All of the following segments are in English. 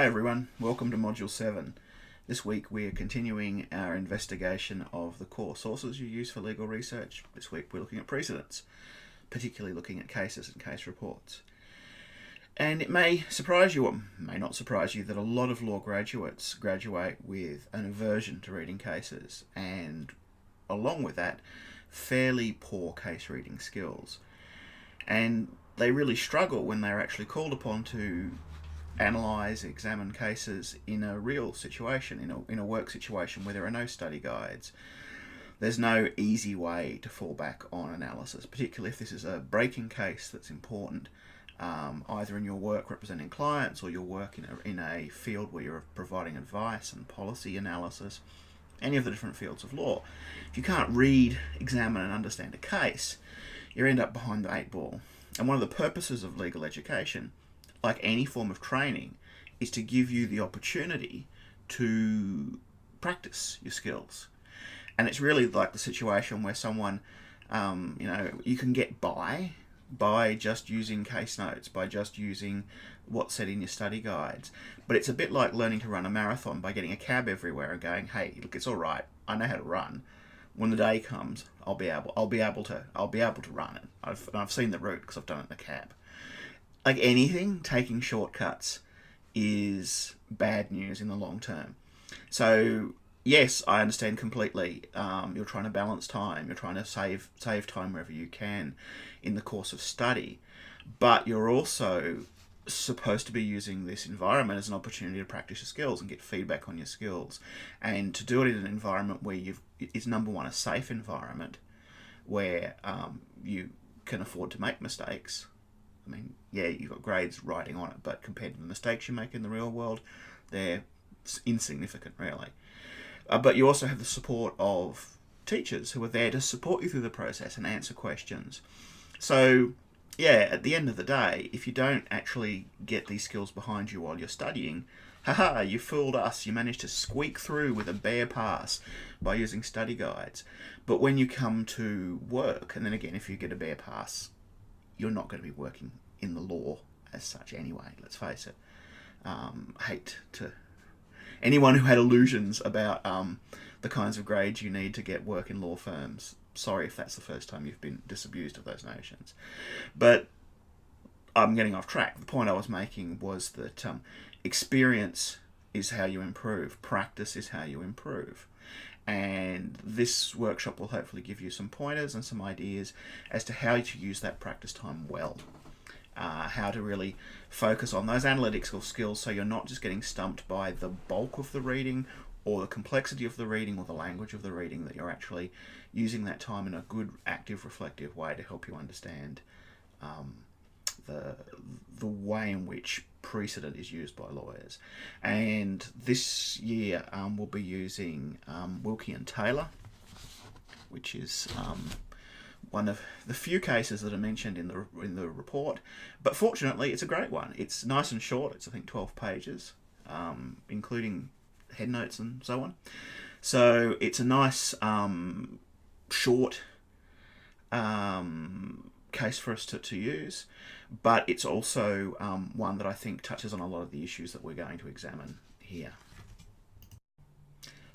everyone, welcome to Module 7. This week we are continuing our investigation of the core sources you use for legal research. This week we're looking at precedents, particularly looking at cases and case reports. And it may surprise you, or may not surprise you, that a lot of law graduates graduate with an aversion to reading cases, and along with that, fairly poor case reading skills. And they really struggle when they're actually called upon to analyse, examine cases in a real situation, in a work situation where there are no study guides. There's no easy way to fall back on analysis, particularly if this is a breaking case that's important, either in your work representing clients or your work in a field where you're providing advice and policy analysis, any of the different fields of law. If you can't read, examine and understand a case, you end up behind the eight ball. And one of the purposes of legal education, like any form of training, is to give you the opportunity to practice your skills. And it's really like the situation where someone, you can get by just using case notes, by just using what's said in your study guides. But it's a bit like learning to run a marathon by getting a cab everywhere and going, hey, look, it's all right, I know how to run. When the day comes, I'll be able to run it. I've seen the route because I've done it in the cab. Like anything, taking shortcuts is bad news in the long term. So yes, I understand completely. You're trying to balance time. You're trying to save time wherever you can in the course of study, but you're also supposed to be using this environment as an opportunity to practice your skills and get feedback on your skills, and to do it in an environment where it's number one, a safe environment where you can afford to make mistakes. I mean, yeah, you've got grades writing on it, but compared to the mistakes you make in the real world, they're insignificant, really. But you also have the support of teachers who are there to support you through the process and answer questions. So, yeah, at the end of the day, if you don't actually get these skills behind you while you're studying, haha, you fooled us. You managed to squeak through with a bare pass by using study guides. But when you come to work, and then again, if you get a bare pass, you're not going to be working in the law as such anyway, let's face it. Hate to anyone who had illusions about the kinds of grades you need to get work in law firms. Sorry if that's the first time you've been disabused of those notions. But I'm getting off track. The point I was making was that experience is how you improve. Practice is how you improve. And this workshop will hopefully give you some pointers and some ideas as to how to use that practice time well. How to really focus on those analytical skills so you're not just getting stumped by the bulk of the reading or the complexity of the reading or the language of the reading, that you're actually using that time in a good, active, reflective way to help you understand the way in which precedent is used by lawyers. And this year we'll be using Wilkie and Taylor, which is one of the few cases that are mentioned in the report. But fortunately, it's a great one. It's nice and short. It's, I think, 12 pages, including headnotes and so on. So it's a nice short case for us to use, but it's also one that I think touches on a lot of the issues that we're going to examine here.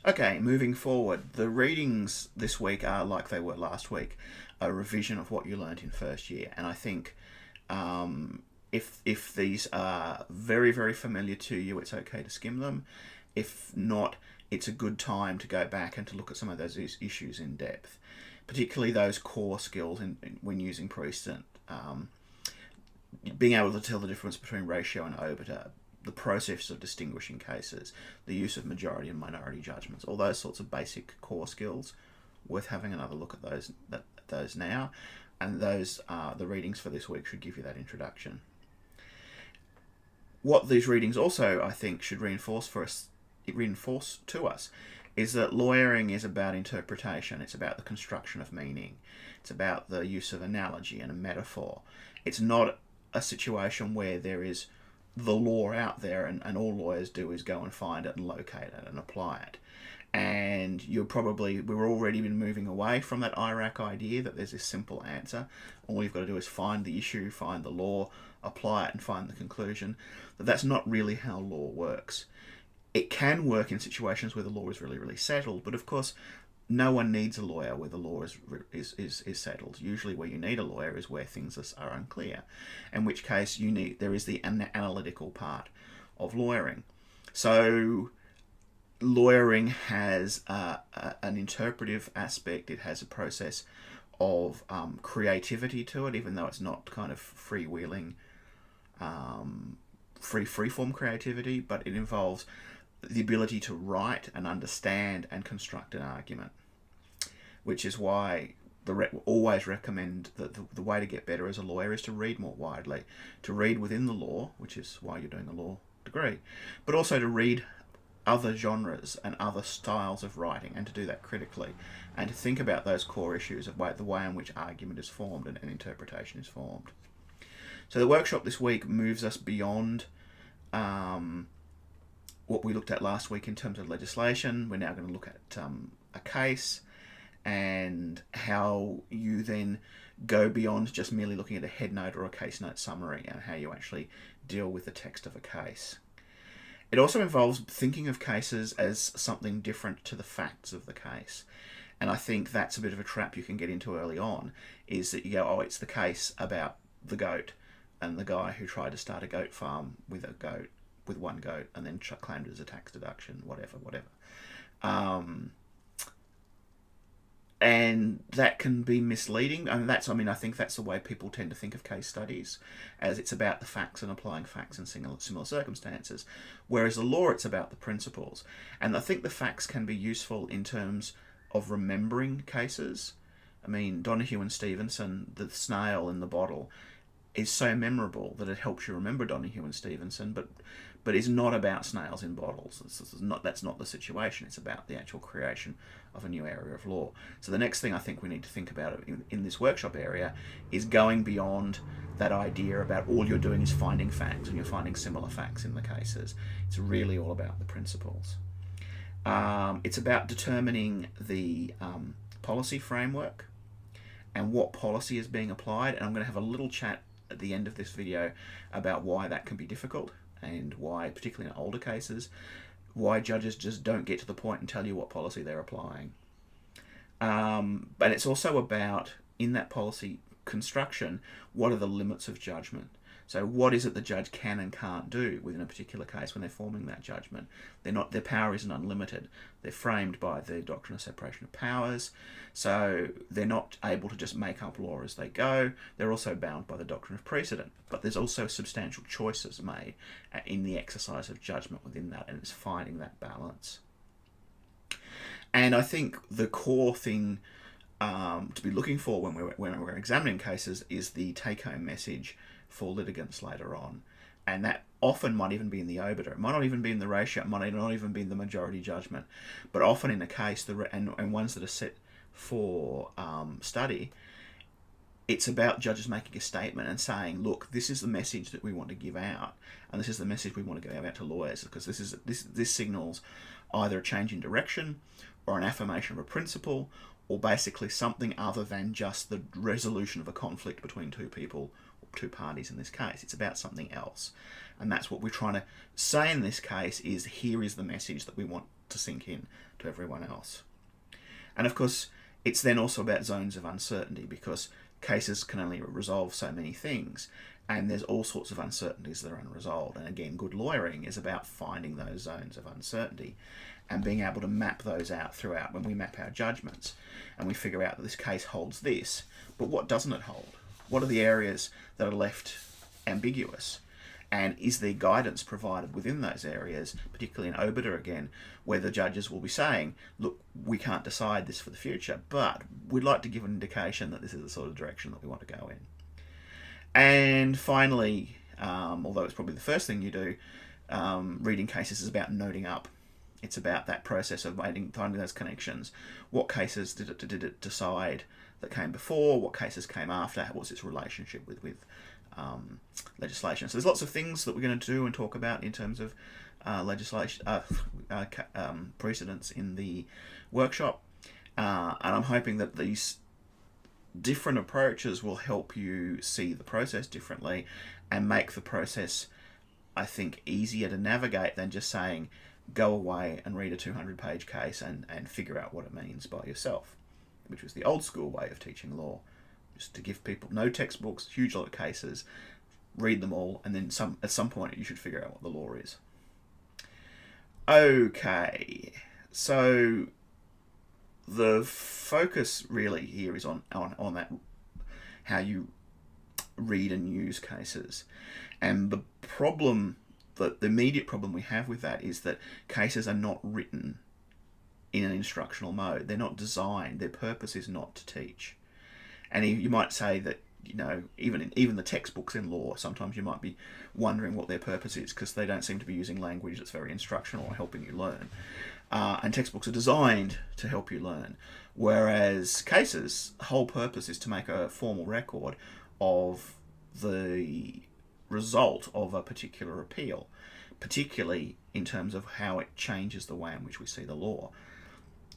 Okay, moving forward, the readings this week are like they were last week, a revision of what you learnt in first year. And I think if these are very, very familiar to you, it's okay to skim them. If not, it's a good time to go back and to look at some of those issues in depth, particularly those core skills when using precedent. Being able to tell the difference between ratio and obiter, the process of distinguishing cases, the use of majority and minority judgments, all those sorts of basic core skills, worth having another look at those now. And those the readings for this week should give you that introduction. What these readings also, I think, should reinforce to us is that lawyering is about interpretation. It's about the construction of meaning. It's about the use of analogy and a metaphor. It's not a situation where there is the law out there and all lawyers do is go and find it and locate it and apply it. and we're already been moving away from that IRAC idea that there's this simple answer. All you've got to do is find the issue, find the law, apply it, and find the conclusion. That's not really how law works. It can work in situations where the law is really, really settled, but of course, no one needs a lawyer where the law is settled. Usually, where you need a lawyer is where things are unclear, in which case there is the analytical part of lawyering. So, lawyering has an interpretive aspect. It has a process of creativity to it, even though it's not kind of freewheeling, freeform creativity, but it involves the ability to write and understand and construct an argument, which is why always recommend that the way to get better as a lawyer is to read more widely, to read within the law, which is why you're doing a law degree, but also to read other genres and other styles of writing, and to do that critically, and to think about those core issues of the way in which argument is formed and interpretation is formed. So the workshop this week moves us beyond what we looked at last week in terms of legislation. We're now going to look at a case, and how you then go beyond just merely looking at a head note or a case note summary, and how you actually deal with the text of a case. It also involves thinking of cases as something different to the facts of the case. And I think that's a bit of a trap you can get into early on, is that you go, oh, it's the case about the goat and the guy who tried to start a goat farm with one goat and then claimed it as a tax deduction, whatever. And that can be misleading. I think that's the way people tend to think of case studies, as it's about the facts and applying facts in similar circumstances. Whereas the law, it's about the principles. And I think the facts can be useful in terms of remembering cases. I mean, Donoghue and Stevenson, the snail in the bottle, is so memorable that it helps you remember Donoghue and Stevenson, but it's not about snails in bottles. That's not the situation. It's about the actual creation of a new area of law. So the next thing I think we need to think about in this workshop area is going beyond that idea about all you're doing is finding facts and you're finding similar facts in the cases. It's really all about the principles. It's about determining the policy framework and what policy is being applied. And I'm going to have a little chat at the end of this video about why that can be difficult, and why, particularly in older cases, why judges just don't get to the point and tell you what policy they're applying. But it's also about, in that policy construction, what are the limits of judgment? So what is it the judge can and can't do within a particular case when they're forming that judgment? Their power isn't unlimited. They're framed by the doctrine of separation of powers, so they're not able to just make up law as they go. They're also bound by the doctrine of precedent, but there's also substantial choices made in the exercise of judgment within that, and it's finding that balance. And I think the core thing to be looking for when we're examining cases is the take-home message for litigants later on, and that often might even be in the obiter. It might not even be in the ratio. It might not even be in the majority judgment, but often in a case, and ones that are set for study, it's about judges making a statement and saying, look, this is the message that we want to give out, and this is the message we want to give out to lawyers, because this signals either a change in direction or an affirmation of a principle, or basically something other than just the resolution of a conflict between two people, or two parties in this case. It's about something else. And that's what we're trying to say in this case, is here is the message that we want to sink in to everyone else. And of course, it's then also about zones of uncertainty, because cases can only resolve so many things, and there's all sorts of uncertainties that are unresolved. And again, good lawyering is about finding those zones of uncertainty and being able to map those out throughout when we map our judgments, and we figure out that this case holds this, but what doesn't it hold? What are the areas that are left ambiguous? And is there guidance provided within those areas, particularly in obiter again, where the judges will be saying, look, we can't decide this for the future, but we'd like to give an indication that this is the sort of direction that we want to go in. And finally, although it's probably the first thing you do, reading cases is about noting up. It's about that process of finding those connections. What cases did it decide that came before? What cases came after? What was its relationship with legislation? So there's lots of things that we're going to do and talk about in terms of precedents in the workshop, and I'm hoping that these different approaches will help you see the process differently and make the process, I think, easier to navigate than just saying go away and read a 200-page case and figure out what it means by yourself, which was the old school way of teaching law, just to give people no textbooks, huge lot of cases, read them all, and then at some point you should figure out what the law is. Okay, so the focus really here is on that, how you read and use cases. And the immediate problem we have with that is that cases are not written in an instructional mode. They're not designed. Their purpose is not to teach. And you might say that, even the textbooks in law, sometimes you might be wondering what their purpose is, because they don't seem to be using language that's very instructional or helping you learn. And textbooks are designed to help you learn. Whereas cases, the whole purpose is to make a formal record of the result of a particular appeal, particularly in terms of how it changes the way in which we see the law.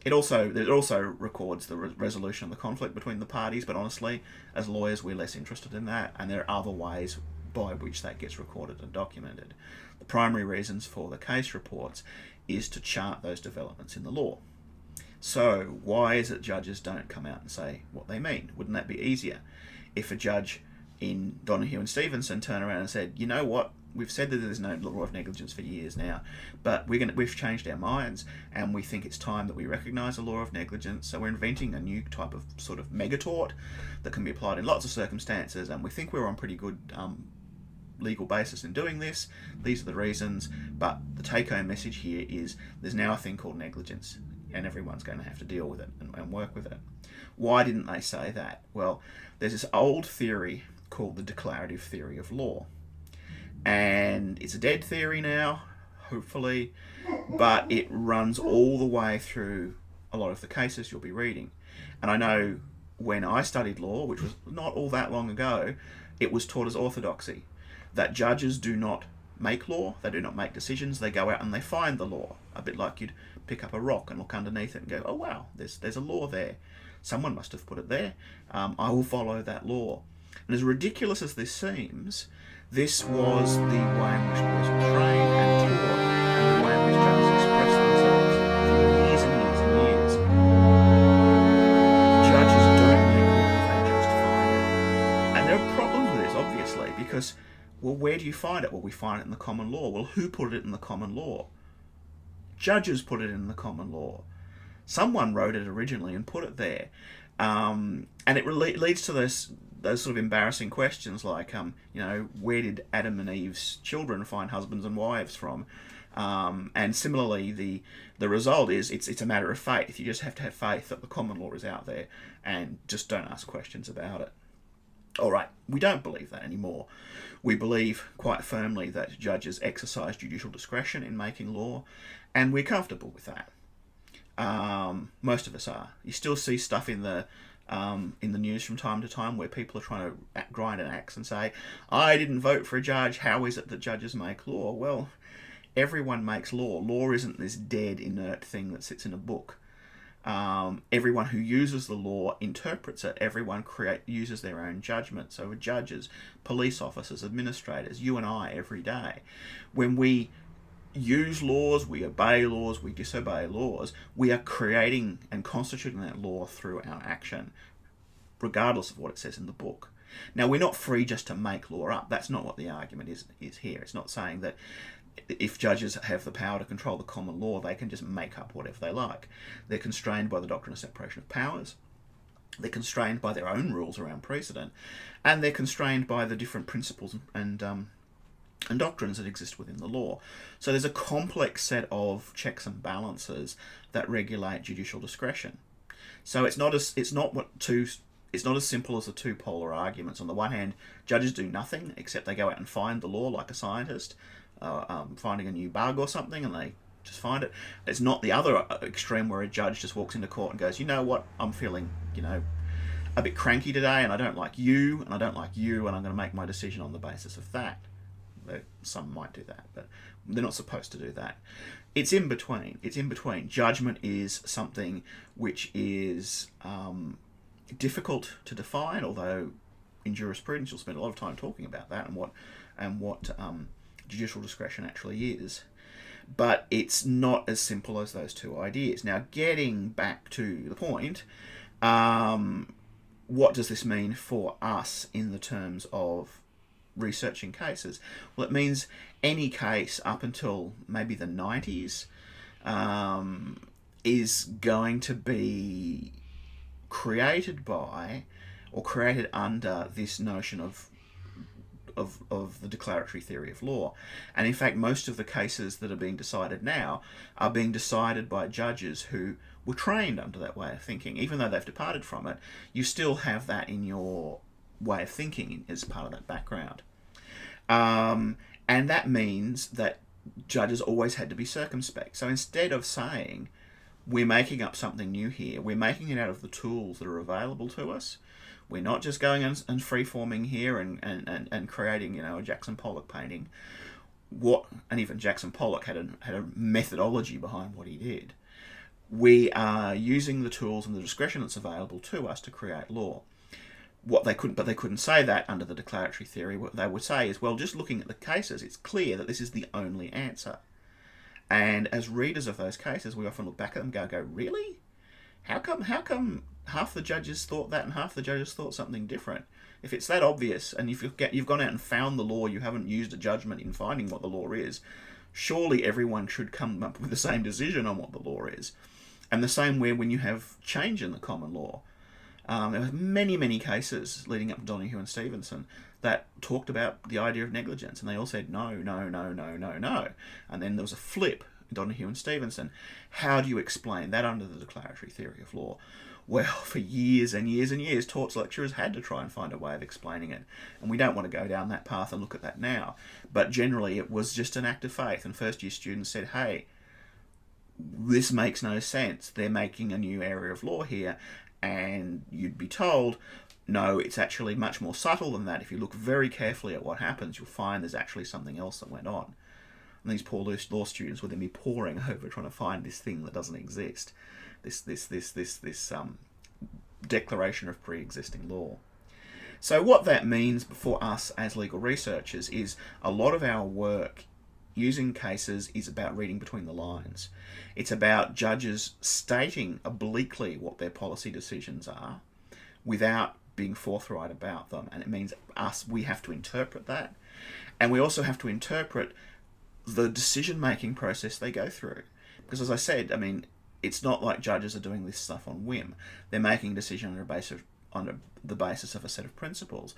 It also records the resolution of the conflict between the parties, but honestly, as lawyers, we're less interested in that, and there are other ways by which that gets recorded and documented. The primary reasons for the case reports is to chart those developments in the law. So why is it judges don't come out and say what they mean? Wouldn't that be easier if a judge in Donahue and Stevenson turned around and said, you know what, we've said that there's no law of negligence for years now, but we've changed our minds and we think it's time that we recognise the law of negligence, so we're inventing a new type of sort of megatort that can be applied in lots of circumstances, and we think we're on pretty good legal basis in doing this. These are the reasons, but the take-home message here is there's now a thing called negligence, and everyone's going to have to deal with it and work with it. Why didn't they say that? Well, there's this old theory called the declarative theory of law. And it's a dead theory now, hopefully, but it runs all the way through a lot of the cases you'll be reading. And I know when I studied law, which was not all that long ago, it was taught as orthodoxy, that judges do not make law, they do not make decisions, they go out and they find the law. A bit like you'd pick up a rock and look underneath it and go, oh wow, there's a law there. Someone must have put it there. I will follow that law. And as ridiculous as this seems, this was the way in which lawyers were trained and taught, and the way in which judges expressed themselves for years and years and years. Judges don't make law, they just find it. And there are problems with this, obviously, because, well, where do you find it? Well, we find it in the common law. Well, who put it in the common law? Judges put it in the common law. Someone wrote it originally and put it there. And it leads to those sort of embarrassing questions like, where did Adam and Eve's children find husbands and wives from? And similarly, the result is it's a matter of faith. You just have to have faith that the common law is out there and just don't ask questions about it. All right, we don't believe that anymore. We believe quite firmly that judges exercise judicial discretion in making law, and we're comfortable with that. Most of us are. You still see stuff in the news from time to time where people are trying to grind an axe and say, I didn't vote for a judge, how is it that judges make law? Well, everyone makes law. Law isn't this dead, inert thing that sits in a book. Everyone who uses the law interprets it. Everyone uses their own judgment. So judges, police officers, administrators, you and I every day. When we use laws, we obey laws, we disobey laws, we are creating and constituting that law through our action, regardless of what it says in the book. Now, we're not free just to make law up. That's not what the argument is here. It's not saying that if judges have the power to control the common law, they can just make up whatever they like. They're constrained by the doctrine of separation of powers. They're constrained by their own rules around precedent. And they're constrained by the different principles and doctrines that exist within the law. So there's a complex set of checks and balances that regulate judicial discretion. So it's not as simple as the two polar arguments. On the one hand, judges do nothing except they go out and find the law like a scientist, finding a new bug or something, and they just find it. It's not the other extreme where a judge just walks into court and goes, you know what, I'm feeling, a bit cranky today, and I don't like you, and I don't like you, and I'm going to make my decision on the basis of that. Some might do that, but they're not supposed to do that. It's in between. It's in between. Judgment is something which is difficult to define, although in jurisprudence you'll spend a lot of time talking about that and what judicial discretion actually is. But it's not as simple as those two ideas. Now, getting back to the point, what does this mean for us in the terms of researching cases? Well, it means any case up until maybe the 90s is going to be created by or created under this notion of the declaratory theory of law. And in fact, most of the cases that are being decided now are being decided by judges who were trained under that way of thinking. Even though they've departed from it, you still have that in your way of thinking as part of that background. And that means that judges always had to be circumspect. So instead of saying, we're making up something new here, we're making it out of the tools that are available to us, we're not just going and free-forming here and creating, a Jackson Pollock painting. And even Jackson Pollock had a methodology behind what he did. We are using the tools and the discretion that's available to us to create law. But they couldn't say that under the declaratory theory. What they would say is, well, just looking at the cases, it's clear that this is the only answer. And as readers of those cases, we often look back at them and go, really? How come half the judges thought that and half the judges thought something different? If it's that obvious, and if you've gone out and found the law, you haven't used a judgment in finding what the law is, surely everyone should come up with the same decision on what the law is. And the same way when you have change in the common law. There were many, many cases leading up to Donoghue and Stevenson that talked about the idea of negligence, and they all said no, no, no, no, no, no. And then there was a flip in Donoghue and Stevenson. How do you explain that under the declaratory theory of law? Well, for years and years and years, torts lecturers had to try and find a way of explaining it. And we don't want to go down that path and look at that now. But generally, it was just an act of faith. And first-year students said, hey, this makes no sense. They're making a new area of law here. And you'd be told, no, it's actually much more subtle than that. If you look very carefully at what happens, you'll find there's actually something else that went on. And these poor law students would then be poring over trying to find this thing that doesn't exist. This declaration of pre-existing law. So what that means for us as legal researchers is a lot of our work using cases is about reading between the lines. It's about judges stating obliquely what their policy decisions are without being forthright about them. And it means we have to interpret that. And we also have to interpret the decision-making process they go through. Because as I said, it's not like judges are doing this stuff on whim. They're making a decision on the basis of a set of principles,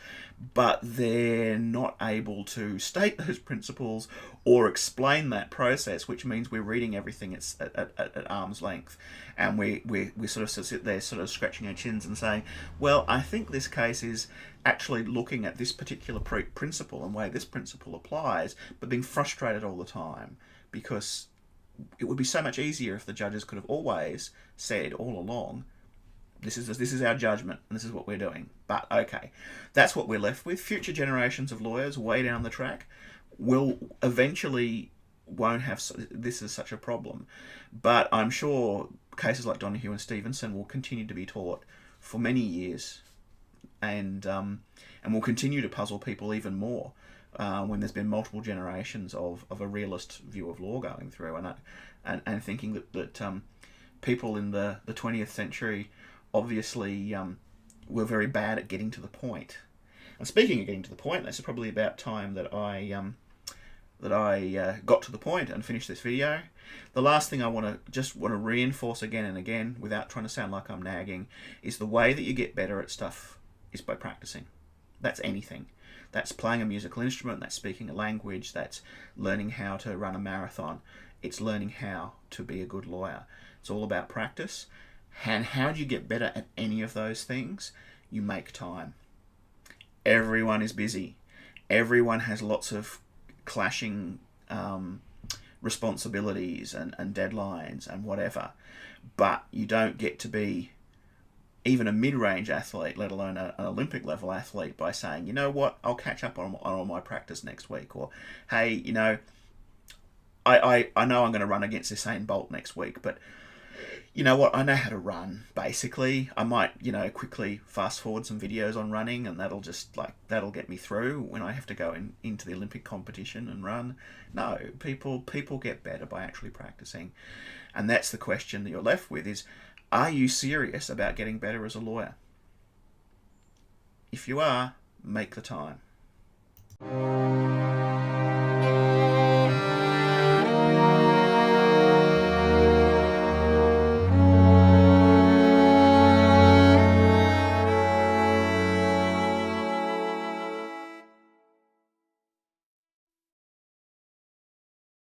but they're not able to state those principles or explain that process, which means we're reading everything at arm's length, and we sort of sit there sort of scratching our chins and saying, well, I think this case is actually looking at this particular principle and way this principle applies, but being frustrated all the time because it would be so much easier if the judges could have always said all along, this is our judgment and this is what we're doing. But okay, that's what we're left with. Future generations of lawyers way down the track will eventually won't have this as such a problem. But I'm sure cases like Donoghue and Stevenson will continue to be taught for many years, and will continue to puzzle people even more when there's been multiple generations of a realist view of law going through, and thinking that people in the 20th century obviously were very bad at getting to the point. And speaking of getting to the point, this is probably about time that I got to the point and finished this video. The last thing I want to reinforce again and again, without trying to sound like I'm nagging, is the way that you get better at stuff is by practicing. That's anything. That's playing a musical instrument, that's speaking a language, that's learning how to run a marathon. It's learning how to be a good lawyer. It's all about practice. And how do you get better at any of those things? You make time. Everyone is busy. Everyone has lots of clashing responsibilities and deadlines and whatever. But you don't get to be even a mid-range athlete, let alone an Olympic level athlete, by saying, you know what, I'll catch up on all my practice next week, or hey, you know, I know I'm going to run against Usain Bolt next week, but you know what, I know how to run, basically. I might, you know, quickly fast forward some videos on running, and that'll get me through when I have to go into the Olympic competition and run. No, people get better by actually practicing. And that's the question that you're left with is, are you serious about getting better as a lawyer? If you are, make the time.